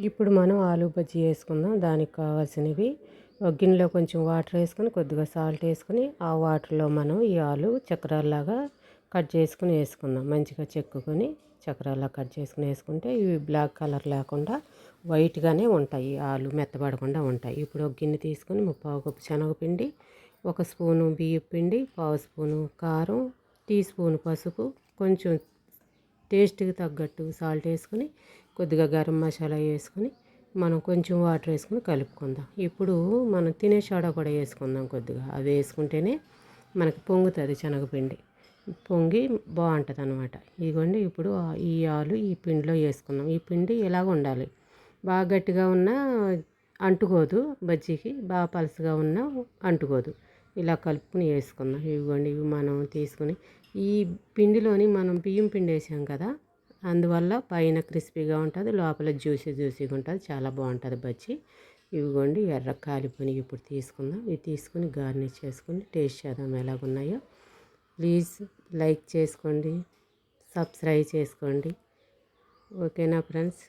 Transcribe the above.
ఇప్పుడు మనం ఆలు బజ్జీ వేసుకుందాం. దానికి కావాల్సినవి ఒక గిన్నెలో కొంచెం వాటర్ వేసుకొని కొద్దిగా సాల్ట్ వేసుకొని ఆ వాటర్లో మనం ఈ ఆలు చక్రాల్లాగా కట్ చేసుకుని వేసుకుందాం. మంచిగా చెక్కుకొని చక్రాల్లా కట్ చేసుకుని వేసుకుంటే ఇవి బ్లాక్ కలర్ లేకుండా వైట్గానే ఉంటాయి. ఆలు మెత్తబడకుండా ఉంటాయి. ఇప్పుడు ఒక గిన్నె తీసుకొని ముప్పావు కప్పు శనగపిండి, ఒక స్పూను బియ్యం పిండి, పావు స్పూను కారం, టీ స్పూను పసుపు, కొంచెం టేస్ట్కి తగ్గట్టు సాల్ట్ వేసుకొని కొద్దిగా గరం మసాలా వేసుకొని మనం కొంచెం వాటర్ వేసుకొని కలుపుకుందాం. ఇప్పుడు మనం తినే సోడా కూడా వేసుకుందాం కొద్దిగా. అది వేసుకుంటేనే మనకి పొంగుతుంది శనగపిండి, పొంగి బాగుంటుంది అనమాట. ఇదిగోండి ఇప్పుడు ఈ ఆలు ఈ పిండిలో వేసుకుందాం. ఈ పిండి ఇలాగ ఉండాలి. బాగా గట్టిగా ఉన్నా అంటుకోదు బజ్జీకి, బాగా పలుచగా ఉన్నా అంటుకోదు. ఇలా కలుపుకుని వేసుకుందాం. ఇదిగోండి ఇవి మనం తీసుకుని ఈ పిండిలోని మనం బియ్యం పిండి వేసాం కదా, అందువల్ల పైన క్రిస్పీగా ఉంటుంది, లోపల జ్యూసీగా ఉంటుంది. చాలా బాగుంటుంది బజ్జీ. ఇవిగోండి ఎర్ర కాలిపోయి ఇప్పుడు తీసుకుందాం. ఇవి తీసుకుని గార్నిష్ చేసుకుని టేస్ట్ చేద్దాం ఎలాగున్నాయో. ప్లీజ్ లైక్ చేసుకోండి, సబ్స్క్రైబ్ చేసుకోండి. ఓకేనా ఫ్రెండ్స్?